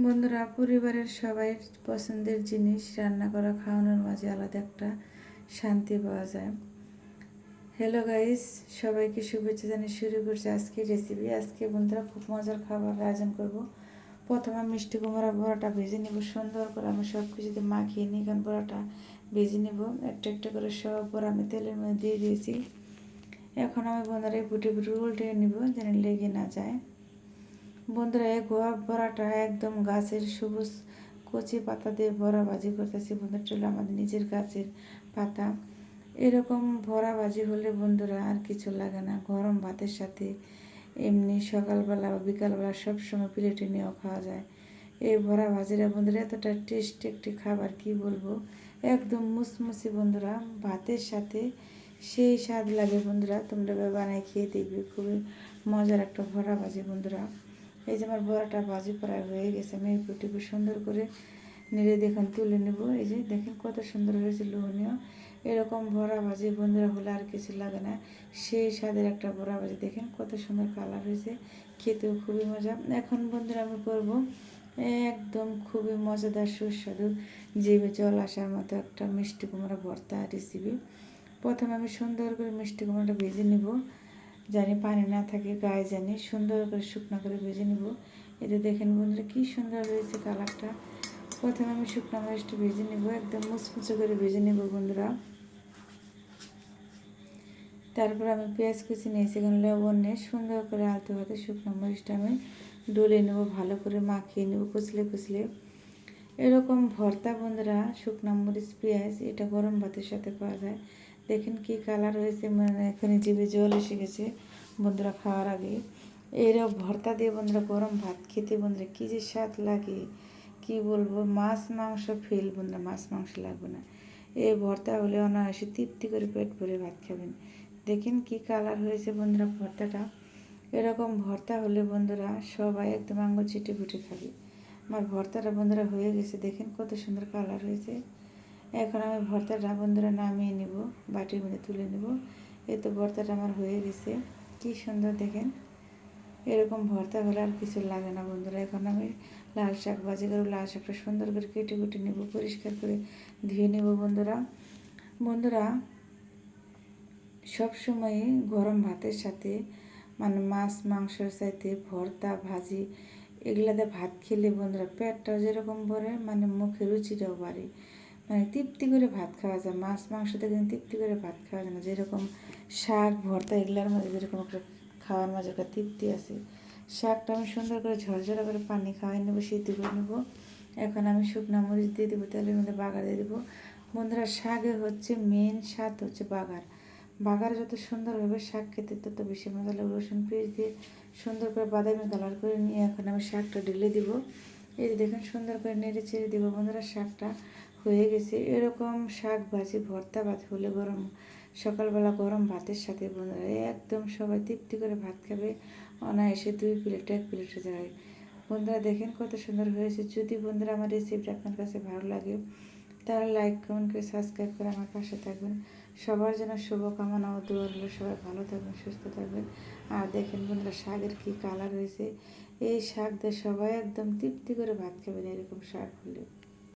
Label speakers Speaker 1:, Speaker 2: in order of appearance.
Speaker 1: বন্ধুরা, পরিবারের সবাই পছন্দের জিনিস রান্না করা খাওয়ানোর মাঝে আলাদা একটা শান্তি পাওয়া যায়। হ্যালো গাইস, সবাইকে শুভেচ্ছা জানিয়ে শুরু করছি আজকে রেসিপি। আজকে বন্ধুরা খুব মজার খাবার আয়োজন করব। প্রথমে মিষ্টি কুমড়া বড়াটা ভেজে নেব সুন্দর করে। আমি সব কিছুতে মাখিয়ে নিই, কারণ বড়াটা ভেজে নেব। একটা একটা করে সব বড়া আমি তেলের মধ্যে দিয়ে দিয়েছি। এখন আমি বন্ধুরা বুটি বুটি উল্টে নিব যেন লেগে না যায়। বন্ধুরা, এই গোয়া বড়াটা একদম গাছের সবুজ কচি পাতা দিয়ে বড়া ভাজি করতেছি। বন্ধুরা, চলো আমাদের নিজের গাছের পাতা। এরকম বড়া ভাজি হলে বন্ধুরা আর কিছু লাগে না। গরম ভাতের সাথে এমনি সকালবেলা বা বিকালবেলা সবসময় প্লেটে নিয়েও খাওয়া যায়। এই বড়া ভাজিরা বন্ধুরা এতটা টেস্টি একটি খাবার, কি বলবো, একদম মুসমুসি বন্ধুরা, ভাতের সাথে সেই স্বাদ লাগে বন্ধুরা। তোমরা বানাই খেয়ে দেখবে, খুবই মজার একটা বড়া ভাজি বন্ধুরা। এই যে আমার বড়াটা ভাজি প্রায় হয়ে গেছে। আমি এই পুটিকে সুন্দর করে নেড়ে দেখুন তুলে নেব। এই যে দেখেন কত সুন্দর হয়েছে, লোভনীয়। এরকম বড়া ভাজি বন্ধুরা হলে আর কিছু লাগে না। সেই স্বাদের একটা বড়া ভাজি, দেখেন কত সুন্দর কালার হয়েছে, খেতেও খুবই মজা। এখন বন্ধুরা আমি করব একদম খুবই মজাদার সুস্বাদু, জিভে জল আসার মতো একটা মিষ্টি কুমড়া ভর্তা রেসিপি। প্রথমে আমি সুন্দর করে মিষ্টি কুমড়াটা ভেজে নেব, জানি পানি না থাকে গায়ে, জানি সুন্দর করে শুকনো করে ভেজে নেব। এতে দেখেন বন্ধুরা কি সুন্দর হয়েছে কালারটা। প্রথমে আমি শুকনো মরিচটা ভেজে নেব, একদম মুচমুচে করে ভেজে নেব বন্ধুরা। তারপর আমি পেঁয়াজ কুচি নিয়েছি, এখানে লবণ নিয়ে সুন্দর করে আলতো হাতে শুকনো মরিচটা আমি ডলে নেব, ভালো করে মাখিয়ে নেব কুচলে কুচলে। এরকম ভর্তা বন্ধুরা শুকনো মরিচ পেঁয়াজ এটা গরম ভাতের সাথে পাওয়া যায়। দেখেন কি কালার হয়েছে, মানে এখানে জিভে জল এসে গেছে বন্ধুরা খাওয়ার আগে। এরকম ভর্তা দিয়ে বন্ধুরা গরম ভাত খেতে বন্ধুরা কী যে স্বাদ লাগে, কি বলবো। মাছ মাংস ফেল বন্ধুরা, মাছ মাংস লাগবে না। এই ভর্তা হলে অনায়াসে তৃপ্তি করে পেট ভরে ভাত খাবেন। দেখেন কি কালার হয়েছে বন্ধুরা ভর্তাটা। এরকম ভর্তা হলে বন্ধুরা সবাই একদম আঙুল চিটে ফুটে খাবে। আমার ভর্তাটা বন্ধুরা হয়ে গেছে, দেখেন কত সুন্দর কালার হয়েছে। এখন আমি ভর্তাটা বন্ধুরা নামিয়ে নিব, বাটির মধ্যে তুলে নেব। এই তো ভর্তাটা আমার হয়ে গেছে, কি সুন্দর দেখেন। এরকম ভর্তা হলে আর কিছু লাগে না বন্ধুরা। এখন আমি লাল শাক ভাজি করব। লাল শাকটা সুন্দর করে কেটে কুটে নেব, পরিষ্কার করে ধুয়ে নেব বন্ধুরা। বন্ধুরা, সবসময় গরম ভাতের সাথে মানে মাছ মাংসের সাথে ভর্তা ভাজি এগুলাতে ভাত খেলে বন্ধুরা পেটটাও যেরকম ভরে, মানে মুখে রুচিটাও বাড়ে, মানে তৃপ্তি করে ভাত খাওয়া যায়। মাছ মাংসতে কিন্তু তৃপ্তি করে ভাত খাওয়া যায় না। যেরকম শাক ভর্তা এগুলার মধ্যে যেরকম একটা খাওয়ার মাঝে একটা তৃপ্তি আছে। শাকটা আমি সুন্দর করে ঝরঝরা করে পানি খাওয়াই নেবো, সিদ্ধ করে নেবো। এখন আমি শুকনো মরিচ দিয়ে দেবো, তেলের মধ্যে বাগার দিয়ে দেবো বন্ধুরা। শাকে হচ্ছে মেন স্বাদ হচ্ছে বাগার। বাগার যত সুন্দর হবে শাক খেতে তত বেশি মজা লাগবে। রসুন পেঁয়াজ দিয়ে সুন্দর করে বাদামি কালার করে নিয়ে এখন আমি শাকটা ঢেলে দিব। এই যে দেখুন সুন্দর করে নেড়ে চেড়ে দেবো বন্ধুরা। শাকটা হয়ে গেছে। এরকম শাক ভাজি ভর্তা ভাত হলে গরম সকালবেলা গরম ভাতের সাথে বন্ধুরা একদম সবাই তৃপ্তি করে ভাত খাবে অনায়াসে, 2 প্লেট 1 প্লেটে যায় বন্ধুরা। দেখেন কত সুন্দর হয়েছে। যদি বন্ধুরা আমার রেসিপিটা আপনার কাছে ভালো লাগে তাহলে লাইক কমেন্ট করে সাবস্ক্রাইব করে আমার পাশে থাকবেন। সবার জন্য শুভকামনা ও দোয়া রইল। সবাই ভালো থাকবেন, সুস্থ থাকবেন। আর দেখেন বন্ধুরা শাকের কী কালার হয়েছে। এই শাক দিয়ে সবাই একদম তৃপ্তি করে ভাত খাবেন এরকম শাক হলে।